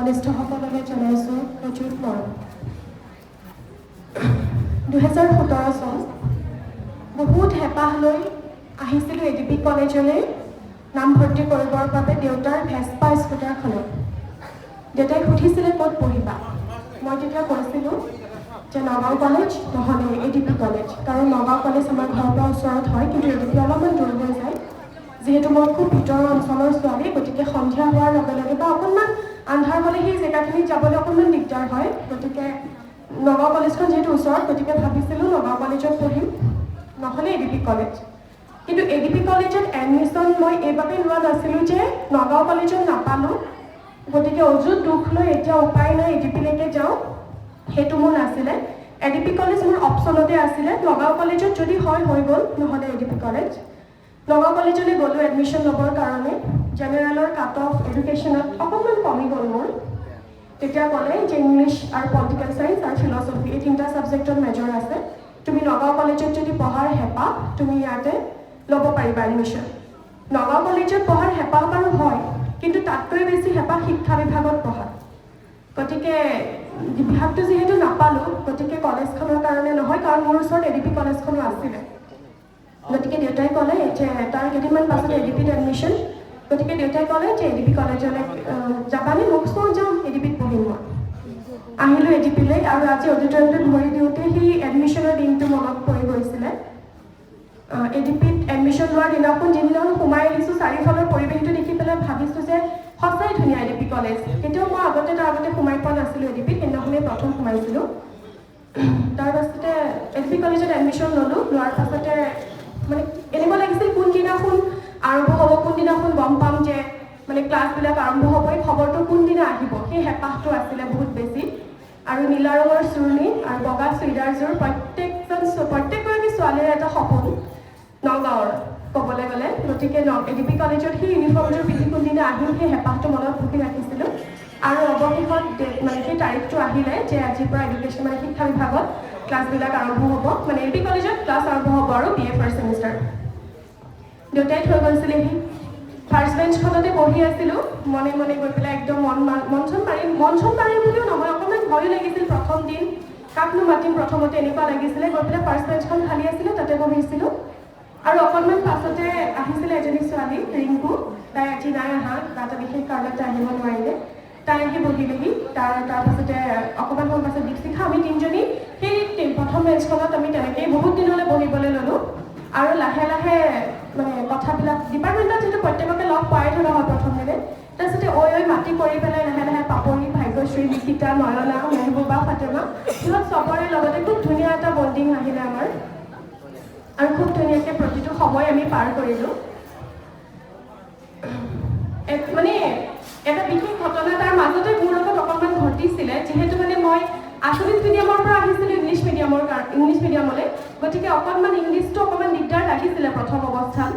কনিষ্ঠসকললৈ জনাইছোঁ প্ৰচুৰ মৰম। 2017 চন বহুত হেঁপাহ লৈ আহিছিলোঁ ADP কলেজলৈ নামভৰ্তি কৰিবৰ বাবে দেউতাৰ ভেস্পা স্কুটাৰখনত। দেউতাই সুধিছিলে ক'ত পঢ়িবা। মই তেতিয়া কৈছিলোঁ যে নগাঁও কলেজ নহ'লে ADP কলেজ, কাৰণ নগাঁও কলেজ আমাৰ ঘৰৰ পৰা ওচৰত হয়, কিন্তু ADP অলপমান দূৰ হৈ যায়। যিহেতু মই খুব ভিতৰৰ অঞ্চলৰ ছোৱালী, গতিকে সন্ধিয়া হোৱাৰ লগে লগে বা অকণমান আন্ধাৰ হ'লে সেই জেগাখিনিত যাবলৈ অকণমান দিগদাৰ হয়। গতিকে নগাঁও কলেজখন যিহেতু ওচৰত, গতিকে ভাবিছিলোঁ নগাঁও কলেজত পঢ়িম নহ'লে ADP কলেজ। কিন্তু ADP কলেজত এডমিশ্যন মই এইবাবে লোৱা নাছিলোঁ যে নগাঁও কলেজত নাপালোঁ, গতিকে অযুত দুখ লৈ এতিয়া উপায় নাই ADPলৈকে যাওঁ, সেইটো মোৰ নাছিলে। ADP কলেজ মোৰ অপশ্যনতে আছিলে। নগাঁও কলেজত যদি হয় হৈ গ'ল, নহ'লে ADP কলেজ। নগাঁও কলেজলৈ গ'লোঁ এডমিশ্যন ল'বৰ কাৰণে। জেনেৰেলৰ কাট অফ এডুকেশ্যনত অকণমান কমি গ'ল মোৰ। তেতিয়া ক'লে যে ইংলিছ আৰু পলিটিকেল চায়েন্স আৰু ফিলচফি এই তিনিটা ছাবজেক্টত মেজৰ আছে, তুমি নগাঁও কলেজত যদি পঢ়াৰ হেঁপাহ তুমি ইয়াতে ল'ব পাৰিবা এডমিশ্যন। নগাঁও কলেজত পঢ়াৰ হেঁপাহ বাৰু হয়, কিন্তু তাতকৈ বেছি হেঁপাহ শিক্ষা বিভাগত পঢ়া। গতিকে বিভাগটো যিহেতু নাপালোঁ, গতিকে কলেজখনৰ কাৰণে নহয়, কাৰণ মোৰ ওচৰত ADP কলেজখনো আছিলে। গতিকে দেউতাই ক'লে যে তাৰ কেইদিনমান পাছত ADPত এডমিশ্যন, গতিকে দেউতাই ক'লে যে ADP কলেজলৈ যাবানে? মোক চোন যাম, ADPত পঢ়িম মই। আহিলোঁ ADPলৈ, আৰু আজি অডিটৰিয়ামটোত ভৰি দিওঁতে সেই এডমিশ্যনৰ দিনটো মনত পৰি গৈছিলে। ADPত এডমিশ্যন লোৱাৰ দিনাখন যিদিনাখন সোমাই আহিছোঁ, চাৰিওফালৰ পৰিৱেশটো দেখি পেলাই ভাবিছোঁ যে সঁচাই ধুনীয়া ADP কলেজ। কেতিয়াও মই তাৰ আগতে সোমাই পোৱা নাছিলোঁ ADPত, সেইদিনাখনেই প্ৰথম সোমাইছিলোঁ। তাৰপাছতে ADP কলেজত এডমিশ্যন ল'লোঁ। লোৱাৰ পাছতে মানে এনেকুৱা লাগিছিল কোনদিনাখন আৰম্ভ হ'ব, কোনদিনাখন গম পাম যে মানে ক্লাছবিলাক আৰম্ভ হ'ব, এই খবৰটো কোনদিনা আহিব, সেই হেঁপাহটো আছিলে বহুত বেছি। আৰু নীলা ৰঙৰ চুৰ্ণি আৰু বগা চুইদাৰযোৰ প্ৰত্যেকগৰাকী ছোৱালীৰ এটা সপোন নগাঁৱৰ ক'বলৈ গ'লে। গতিকে ADP কলেজত সেই ইউনিফৰ্মযোৰ পিন্ধি কোনদিনা আহিম, সেই হেঁপাহটো মনত পুহি ৰাখিছিলোঁ। আৰু অৱশেষত মানে সেই তাৰিখটো আহিলে যে আজিৰ পৰা এডুকেশ্যন মানে শিক্ষা বিভাগত ক্লাছবিলাক আৰম্ভ হ'ব, মানে ADP কলেজত ক্লাছ আৰম্ভ হ'ব আৰু BA ফাৰ্ষ্ট ছেমিষ্টাৰ। দেউতাই থৈ গৈছিলেহি। ফাৰ্ষ্ট বেঞ্চখনতে বহি আছিলোঁ, মনে মনে গৈ পেলাই একদম মন চন মাৰিম বুলিও নহয়, অকণমান ভয়ো লাগিছিল প্ৰথম দিন, কাকনো মাতিম প্ৰথমতে এনেকুৱা লাগিছিলে। গৈ পেলাই ফাৰ্ষ্ট বেঞ্চখন খালী আছিলে, তাতে বহিছিলোঁ। আৰু অকণমান পাছতে আহিছিলে এজনী ছোৱালী, ৰিংকু। তাই আজি নাই অহা, কিবা এটা বিশেষ কাৰণত তাই আহিব নোৱাৰিলে। তাই আহি বহিলেহি। তাৰপাছতে অকণমান সময় পাছত দীপশিখা, আমি তিনিজনী সেই প্ৰথম বেঞ্চখনত আমি তেনেকেই বহুত দিনলৈ বহিবলৈ ল'লোঁ। আৰু লাহে লাহে মানে কথাবিলাক ডিপাৰ্টমেণ্টত যিহেতু প্ৰত্যেককে লগ পাই থকা হয় প্ৰথম দিনে, তাৰপিছতে ঐ মাতি কৰি পেলাই লাহে লাহে পাপৰি, ভাগ্যশ্ৰী, নিকিতা, নয়না, মেহবুবা, ফাতেমা, সিহঁত চবৰে লগতে খুব ধুনীয়া এটা বণ্ডিং আহিলে আমাৰ, আৰু খুব ধুনীয়াকৈ প্ৰতিটো সময় আমি পাৰ কৰিলোঁ। মানে এটা বিশেষ ঘটনা তাৰ মাজতে মোৰ লগত অকণমান ঘটিছিলে। যিহেতু মানে মই আছামিজ মিডিয়ামৰ পৰা আহিছিলোঁ ইংলিছ মিডিয়ামলৈ, গতিকে অকণমান ইংলিছটো অকণমান দিগদাৰ লাগিছিলে প্ৰথম অৱস্থাত।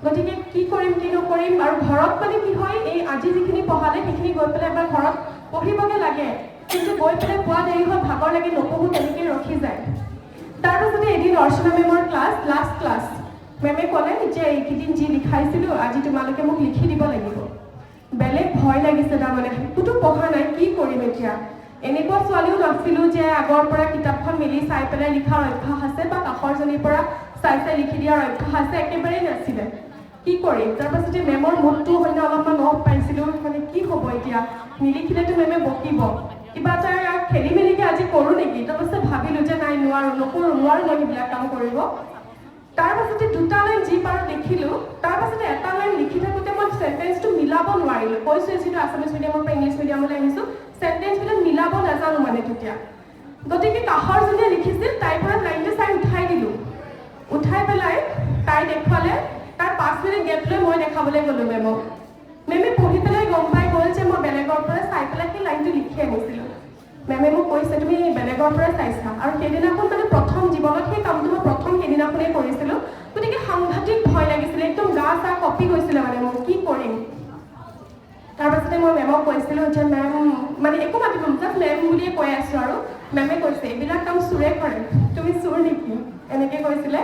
গতিকে কি কৰিম কি নকৰিম, আৰু ঘৰত মানে কি হয়, এই আজি যিখিনি পঢ়ালে সেইখিনি গৈ পেলাই এবাৰ ঘৰত পঢ়িবগৈ লাগে, কিন্তু গৈ পেলাই পোৱা দেৰি হ'ল, ভাগৰ লাগে, নপঢ়োঁ, তেনেকৈ ৰখি যায়। তাৰপাছতে এদিন অৰ্চনা মেমৰ লাষ্ট ক্লাছ, মেমে ক'লে যে এইকেইদিন যি লিখাইছিলোঁ আজি তোমালোকে মোক লিখি দিব লাগিব। বেলেগ ভয় লাগিছে, তাৰমানে একোতো পঢ়া নাই, কি কৰিম এতিয়া। এনেকুৱা ছোৱালীও নাছিলোঁ যে আগৰ পৰা কিতাপখন মেলি চাই পেলাই লিখাৰ অভ্যাস আছে বা কাষৰজনীৰ পৰা চাই লিখি দিয়াৰ অভ্যাস আছে, একেবাৰেই নাছিলে। কি কৰিম? তাৰপাছতে মেমৰ মুডটো হয়নে অলপমান অফ পাইছিলোঁ, মানে কি হ'ব এতিয়া, নিলিখিলেতো মেমে বকিব, কিবা এটা খেলি মেলিকৈ আজি কৰোঁ নেকি। তাৰপাছত ভাবিলোঁ যে নাই, নোৱাৰোঁ মই সেইবিলাক কাম কৰিব। তাৰপাছতে দুটা লাইন যি পাৰোঁ লিখিলোঁ। তাৰপাছতে এটা লাইন লিখি থাকোঁতে মই চেণ্টেঞ্চটো মিলাব নোৱাৰিলোঁ। কৈছোঁ যিটো আছামিজ মিডিয়ামৰ পৰা ইংলিছ মিডিয়ামলৈ আহিছোঁ, চেণ্টেঞ্চবিলাক মিলাব নাজানো মানে তেতিয়া। গতিকে কাষৰ যোনে লিখিছিল তাইৰ পৰা লাইনটো চাই উঠাই দিলোঁ। উঠাই পেলাই তাই দেখুৱালে, তাৰ 5 মিনিট গেপ লৈ মই দেখাবলৈ গ'লোঁ মেমক। মেমে পঢ়ি পেলাই গম পাই গ'ল যে মই বেলেগৰ পৰা চাই পেলাই সেই লাইনটো লিখি আনিছিলোঁ। মেমে মোক কৈছে তুমি বেলেগৰ পৰা চাইছা, আৰু সেইদিনাখন মানে প্ৰথম জীৱনত সেই কামটো মই প্ৰথম সেইদিনাখনেই কৰিছিলোঁ। গতিকে সাংঘাতিক ভয় লাগিছিলে, একদম গা চা কঁপি গৈছিলে মানে মোৰ, কি কৰিম। তাৰপাছতে মই মেমক কৈছিলোঁ যে মেম, মানে একো মাতিব জাষ্ট মেম বুলিয়ে কৈ আছোঁ, আৰু মেমে কৈছে এইবিলাক কাম চোৰে কৰে, তুমি চোৰ নেকি, এনেকৈ কৈছিলে।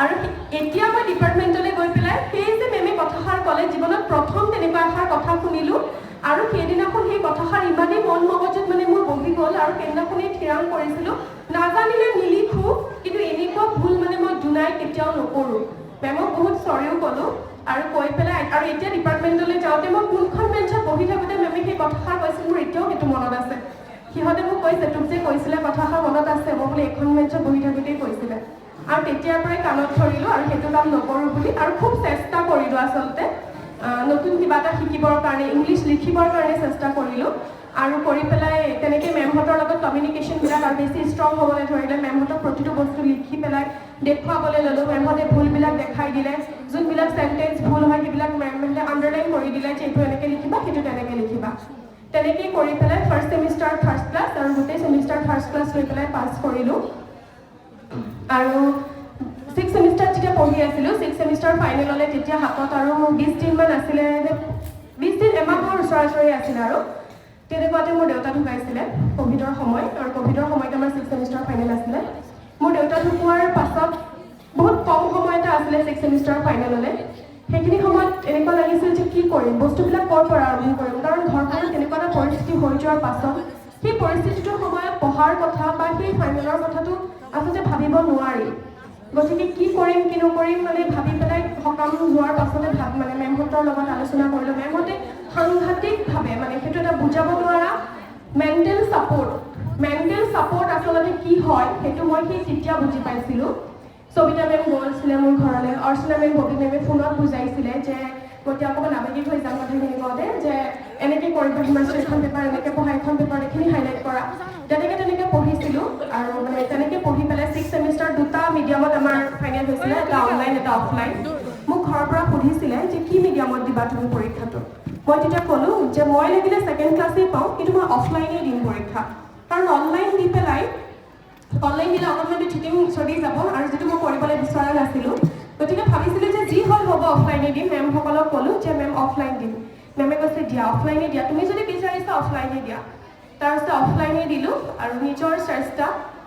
আৰু এতিয়া মই ডিপাৰ্টমেণ্টলৈ গৈ পেলাই সেই যে মেমে কথাষাৰ ক'লে, জীৱনত প্ৰথম তেনেকুৱা এষাৰ কথা শুনিলোঁ, আৰু সেইদিনাখন সেই কথাষাৰ ইমানেই থিৰাং কৰিছিলোঁ নাজানিলে নিলিখোঁ কিন্তু এনেকুৱা ভুল মানে মই দুনাই কেতিয়াও নকৰোঁ মেমক বহুত চৰিও ক'লোঁ আৰু কৈ পেলাই আৰু এতিয়া ডিপাৰ্টমেণ্টলৈ যাওঁতে মই কোনখন বেঞ্চত বহি থাকোঁতে মেমে সেই কথাষাৰ কৈছিল মোৰ এতিয়াও সেইটো মনত আছে সিহঁতে মোক কৈছে তোক যে কৈছিলে কথাষাৰ মনত আছে মই বোলে এইখন বেঞ্চত বহি থাকোঁতেই কৈছিলে আৰু তেতিয়াৰ পৰাই কাণত ধৰিলোঁ আৰু সেইটো কাম নকৰোঁ বুলি আৰু খুব চেষ্টা কৰিলোঁ আচলতে নতুন কিবা এটা শিকিবৰ কাৰণে ইংলিছ লিখিবৰ কাৰণে চেষ্টা কৰিলোঁ আৰু কৰি পেলাই তেনেকৈ মেমহঁতৰ লগত কমিউনিকেশ্যনবিলাক আৰু বেছি ষ্ট্ৰং হ'বলৈ ধৰিলে মেমহঁতক প্ৰতিটো বস্তু লিখি পেলাই দেখুৱাবলৈ ল'লোঁ মেমহঁতে ভুলবিলাক দেখাই দিলে যোনবিলাক চেণ্টেঞ্চ ভুল হয় সেইবিলাক মেমহঁতে আণ্ডাৰলাইন কৰি দিলে যে এইটো এনেকৈ লিখিবা সেইটো তেনেকৈ লিখিবা তেনেকেই কৰি পেলাই ফাৰ্ষ্ট ছেমিষ্টাৰ ফাৰ্ষ্ট ক্লাছ আৰু গোটেই ছেমিষ্টাৰ ফাৰ্ষ্ট ক্লাছ লৈ পেলাই পাছ কৰিলোঁ আৰু 6th ছেমিষ্টাৰত যেতিয়া পঢ়ি আছিলোঁ 6th ছেমিষ্টাৰ ফাইনেললৈ তেতিয়া হাতত আৰু 20 দিনমান আছিলে 20 দিন এমাহৰ ওচৰা-ওচৰি আছিলে আৰু তেনেকুৱাতে মোৰ দেউতা ঢুকাইছিলে ক'ভিডৰ সময় আৰু ক'ভিডৰ সময়ত আমাৰ 6th ছেমিষ্টাৰ ফাইনেল আছিলে মোৰ দেউতা ঢুকোৱাৰ পাছত বহুত কম সময় এটা আছিলে 6th ছেমিষ্টাৰ ফাইনেললৈ সেইখিনি সময়ত এনেকুৱা লাগিছিল যে কি কৰিম বস্তুবিলাক ক'ৰ পৰা আৰম্ভ কৰিম কাৰণ ঘৰখনত তেনেকুৱা এটা পৰিস্থিতি হৈ যোৱাৰ পাছত সেই পৰিস্থিতিটোৰ সময়ত পঢ়াৰ কথা বা সেই ফাইনেলৰ কথাটো আচলতে ভাবিব নোৱাৰি গতিকে কি কৰিম কি নকৰিম মানে ভাবি পেলাই সকাম যোৱাৰ পাছতে মানে মেমহঁতৰ লগত আলোচনা কৰিলোঁ মেমহঁতে সাংঘাতিকভাৱে মানে সেইটো এটা বুজাব নোৱাৰা মেণ্টেল ছাপৰ্ট আচলতে কি হয় সেইটো মই সেই তেতিয়া বুজি পাইছিলোঁ সবিতা মেম গৈছিলে মোৰ ঘৰলৈ অৰ্চনা মেম ববী মেমে ফোনত বুজাইছিলে যে গতিকে অকণমান আৱেগিক হৈ যাম কথাখিনি কওঁতে যে এনেকৈ কৰিব হিমাংশু এখন পেপাৰ এনেকৈ পঢ়া এখন পেপাৰ এইখিনি হাইলাইট কৰা তেনেকৈ পঢ়িছিলোঁ আৰু মানে তেনেকৈ পঢ়ি পেলাই 6th ছেমিষ্টাৰ দুটা মিডিয়ামত আমাৰ ফাইনেল হৈছিলে এটা অনলাইন এটা অফলাইন মোক ঘৰৰ পৰা সুধিছিলে যে কি মিডিয়ামত দিবা তুমি পৰীক্ষাটো মই তেতিয়া ক'লোঁ যে মই লাগিলে 2nd ক্লাছেই পাওঁ কিন্তু মই অফলাইনেই দিম পৰীক্ষা কাৰণ অনলাইন দি পেলাই অনলাইন দিলে অকণমান চিটিং চলি যাব আৰু যিটো মই কৰিবলৈ বিচৰা নাছিলোঁ গতিকে ভাবিছিলোঁ যে যি হ'ল হ'ব অফলাইনে দিম মেমসকলক ক'লোঁ যে মেম অফলাইন দিম মেমে কৈছে দিয়া অফলাইনে দিয়া তুমি যদি বিচাৰিছা অফলাইনে দিয়া তাৰপিছত অফলাইনে দিলোঁ আৰু নিজৰ চেষ্টা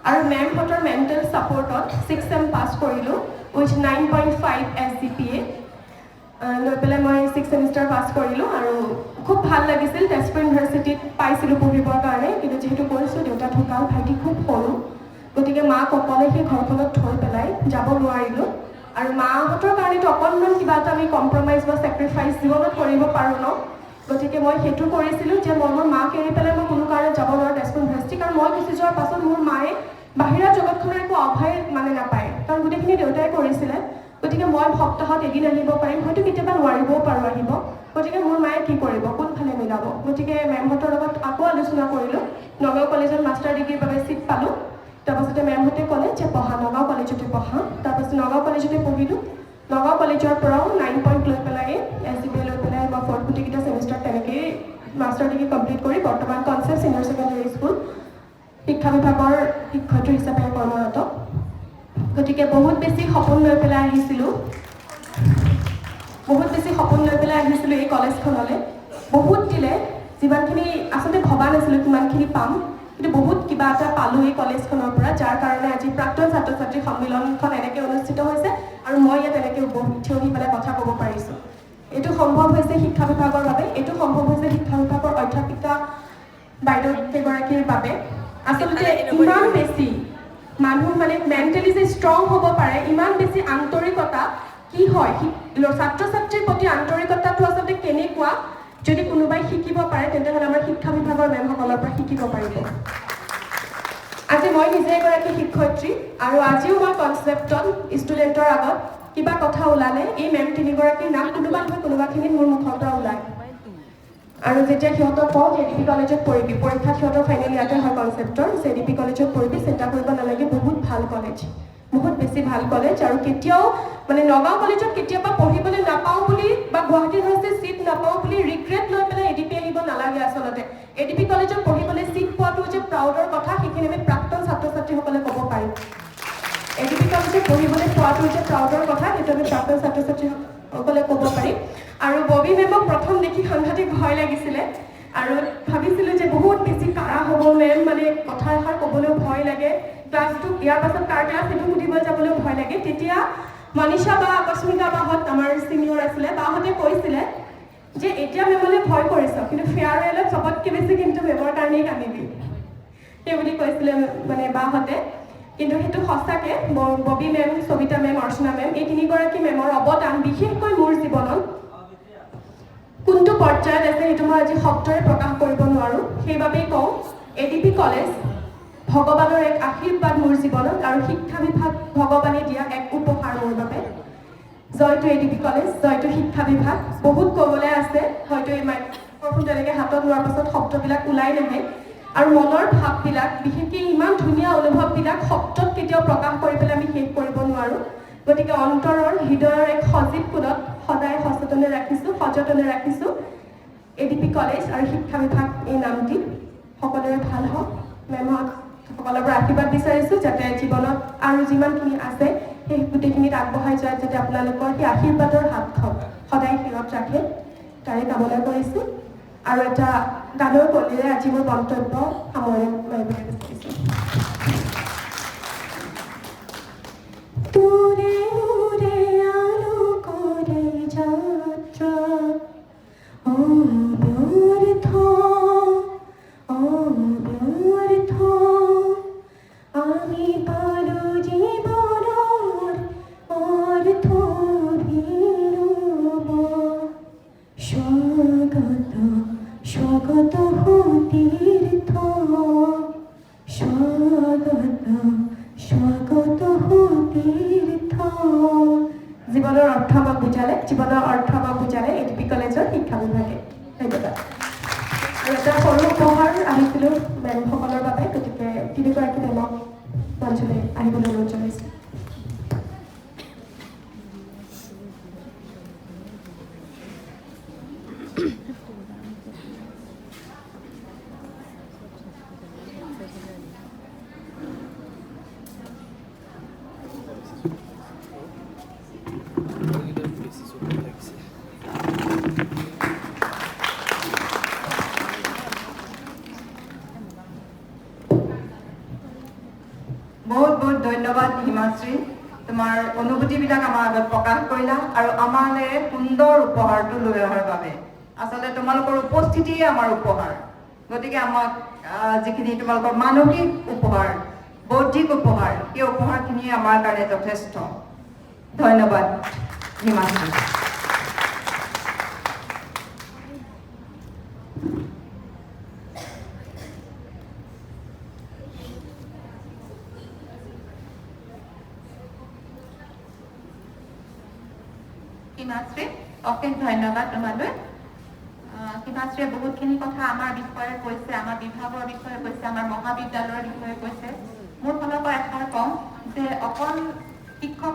আৰু মেমহঁতৰ মেণ্টেল ছাপৰ্টত 6th ছেম পাছ কৰিলোঁ উইথ 9.5 SGPA লৈ পেলাই মই 6th ছেমিষ্টাৰ পাছ কৰিলোঁ আৰু খুব ভাল লাগিছিল তেজপুৰ ইউনিভাৰ্চিটিত পাইছিলোঁ পঢ়িবৰ কাৰণে কিন্তু যিহেতু কৰিছোঁ দেউতা ঢুকাল ভাইটি খুব সৰু গতিকে মাক অকলে সেই ঘৰখনত থৈ পেলাই যাব নোৱাৰিলোঁ আৰু মাহঁতৰ কাৰণেতো অকণমান কিবা এটা আমি কম্প্ৰমাইজ বা ছেক্ৰিফাইচ জীৱনত কৰিব পাৰোঁ ন গতিকে মই সেইটো কৰিছিলোঁ যে মই মোৰ মাক এৰি পেলাই মই কোনো কাৰণত যাব নোৱাৰোঁ তেজপুৰ ইউনিভাৰ্চিটি কাৰণ মই গুচি যোৱাৰ পাছত মোৰ মায়ে বাহিৰা জগতখনৰ একো অভয় মানে নাপায় কাৰণ গোটেইখিনি দেউতাই কৰিছিলে গতিকে মই সপ্তাহত এদিন আহিব পাৰিম হয়তো কেতিয়াবা নোৱাৰিবও পাৰোঁ আহিব গতিকে মোৰ মায়ে কি কৰিব কোনফালে মিলাব গতিকে মেমহঁতৰ লগত আকৌ আলোচনা কৰিলোঁ নগাঁও কলেজত মাষ্টাৰ ডিগ্ৰীৰ বাবে ছিট পালোঁ তাৰপাছতে মেমহঁতে ক'লে যে পঢ়া নগাঁও কলেজতে পঢ়া তাৰপাছত নগাঁও কলেজতে পঢ়িলোঁ নগাঁও কলেজৰ পৰাও 9 পইণ্ট লৈ পেলাই SGPA লৈ পেলাই মই গোটেইকেইটা ছেমিষ্টাৰ তেনেকেই মাষ্টাৰ ডিগ্ৰী কমপ্লিট কৰি বৰ্তমান কনচেপ্ট ছিনিয়ৰ ছেকেণ্ডেৰী স্কুল শিক্ষা বিভাগৰ শিক্ষয়িত্ৰী হিচাপে কৰ্মৰত গতিকে বহুত বেছি সপোন লৈ পেলাই আহিছিলোঁ এই কলেজখনলৈ বহুত দিলে যিমানখিনি আচলতে ভবা নাছিলোঁ কিমানখিনি পাম কিন্তু বহুত কিবা এটা পালোঁ এই কলেজখনৰ পৰা যাৰ কাৰণে আজি প্ৰাক্তন ছাত্ৰ ছাত্ৰী সন্মিলনখন এনেকৈ অনুষ্ঠিত হৈছে আৰু মই ইয়াত এনেকৈ থিয় হৈ পেলাই কথা ক'ব পাৰিছোঁ এইটো সম্ভৱ হৈছে শিক্ষা বিভাগৰ বাবে এইটো সম্ভৱ হৈছে শিক্ষা বিভাগৰ অধ্যাপিকা বাইদেউ কেইগৰাকীৰ বাবে আচলতে ইমান বেছি মানুহ মানে মেণ্টেলি যে ষ্ট্ৰং হ'ব পাৰে ইমান বেছি আন্তৰিকতা কি হয় ছাত্ৰ ছাত্ৰীৰ প্ৰতি আন্তৰিকতাটো আচলতে কেনেকুৱা যদি কোনোবাই শিকিব পাৰে তেন্তেহ'লে আমাৰ শিক্ষা বিভাগৰ মেমসকলৰ পৰা শিকিব পাৰিব আজি মই নিজে এগৰাকী শিক্ষয়িত্ৰী আৰু আজিও মই কনচেপ্টত ষ্টুডেণ্টৰ আগত কিবা কথা ওলালে এই মেম তিনিগৰাকীৰ নাম কোনোবা নহয় কোনোবাখিনিত মোৰ মুখৰ পৰা ওলায় আৰু যেতিয়া সিহঁতক কওঁ যে ADP কলেজত পঢ়িবি পৰীক্ষাত সিহঁতৰ ফাইনেল ইয়াতে হয় কনচেপ্টৰ যে ADP কলেজত পঢ়িবি চিন্তা কৰিব নালাগে বহুত ভাল কলেজ বহুত বেছি ভাল কলেজ আৰু কেতিয়াও মানে নগাঁও কলেজত কেতিয়াবা পঢ়িবলৈ নাপাওঁ বুলি বা গুৱাহাটী ইউনিভাৰ্চিটিত ছিট নাপাওঁ বুলি ৰিগ্ৰেট লৈ পেলাই ADP আহিব নালাগে আচলতে ADP কলেজত পঢ়িবলৈ ছিট পোৱাটো যে প্ৰাউডৰ কথা সেইখিনি আমি প্ৰাক্তন ছাত্ৰ ছাত্ৰীসকলে ক'ব পাৰিম ADP কলেজত পঢ়িবলৈ পোৱাটো যে প্ৰাউডৰ কথা সেইটো আমি প্ৰাক্তন ছাত্ৰ ছাত্ৰীসকলে ক'ব পাৰিম আৰু ববী মেমক প্ৰথম দেখি সাংঘাতিক ভয় লাগিছিলে আৰু ভাবিছিলোঁ যে বহুত বেছি কাঢ়া হ'ব মেম মানে কথা এষাৰ ক'বলৈও ভয় লাগে ক্লাছটো ইয়াৰ পাছত কাৰ ক্লাছ সেইটো সুধিবলৈ যাবলৈও ভয় লাগে তেতিয়া মনীষা বা আকস্মিকা বাহঁত আমাৰ ছিনিয়ৰ আছিলে বাহঁতে কৈছিলে যে এতিয়া মেমলৈ ভয় কৰিছ কিন্তু ফেয়াৰৱেলত চবতকৈ বেছি কিন্তু মেমৰ কাৰণেই কান্দিবি সেই বুলি কৈছিলে মানে বাহঁতে। কিন্তু সেইটো সঁচাকৈ ববী মেম, সবিতা মেম, অৰ্চনা মেম, এই তিনিগৰাকী মেমৰ অৱদান বিশেষকৈ মোৰ জীৱনত কোনটো পৰ্যায়ত আছে সেইটো মই আজি শব্দৰে প্ৰকাশ কৰিব নোৱাৰোঁ। সেইবাবেই কওঁ, ADP কলেজ ভগৱানৰ এক আশীৰ্বাদ মোৰ জীৱনত, আৰু শিক্ষা বিভাগ ভগৱানে দিয়া এক উপহাৰ মোৰ বাবে। জয়টো ADP কলেজ, জয়টো শিক্ষা বিভাগ। বহুত ক'বলৈ আছে, হয়তো এই মাইক্ৰফোন তেনেকৈ হাতত লোৱাৰ পাছত শব্দবিলাক ওলাই নাহে, আৰু মনৰ ভাৱবিলাক, বিশেষকৈ ইমান ধুনীয়া অনুভৱবিলাক শব্দত কেতিয়াও প্ৰকাশ কৰি পেলাই আমি শেষ কৰিব নোৱাৰোঁ। গতিকে অন্তৰৰ হৃদয়ৰ এক সজীৱ কোণত সদায় সচেতনে ৰাখিছোঁ ADP কলেজ আৰু শিক্ষা বিভাগ এই নামটি সকলোৰে ভাল হওক। মেমক সকলোৰে পৰা আশীৰ্বাদ বিচাৰিছোঁ যাতে জীৱনত আৰু যিমানখিনি আছে সেই গোটেইখিনিত আগবঢ়াই যোৱাত যাতে আপোনালোকৰ সেই আশীৰ্বাদৰ হাতখন সদায় শিৰত ৰাখে, তাৰে কামনা কৰিছোঁ। আৰু এটা গানৰ কলিৰে আজি মোৰ মন্তব্য সামৰণি মাৰিবলৈ বিচাৰিছোঁ। স্বাগত হো তীৰ্থ, স্বাগত হো তীৰ্থ। জীৱনৰ অৰ্থ আমাক বুজালে ADP কলেজৰ শিক্ষা বিভাগে। ধন্যবাদ। আৰু এটা সৰু উপহাৰ আহিছিলোঁ মেমসকলৰ বাবে, গতিকে তিনিগৰাকী মেমক মঞ্চলৈ আহিবলৈ অনুৰোধ জনাইছোঁ। বহুত বহুত ধন্যবাদ হিমাশ্ৰী, তোমাৰ অনুভূতিবিলাক আমাৰ আগত প্ৰকাশ কৰিলা আৰু আমালৈ সুন্দৰ উপহাৰটো লৈ অহাৰ বাবে। আচলতে তোমালোকৰ উপস্থিতিয়ে আমাৰ উপহাৰ। গতিকে আমাক যিখিনি তোমালোকৰ মানসিক উপহাৰ, বৌদ্ধিক উপহাৰ, সেই উপহাৰখিনিয়ে আমাৰ কাৰণে যথেষ্ট। ধন্যবাদ হিমাশ্ৰী। হিমাশ্ৰী, অশেষ ধন্যবাদ তোমালৈ। হিমাশ্ৰীয়ে বহুতখিনি কথা আমাৰ বিষয়ে কৈছে, আমাৰ বিভাগৰ বিষয়ে কৈছে, আমাৰ মহাবিদ্যালয়ৰ বিষয়ে কৈছে। মোৰ ফালৰ পৰা এষাৰ কওঁ যে অকল শিক্ষক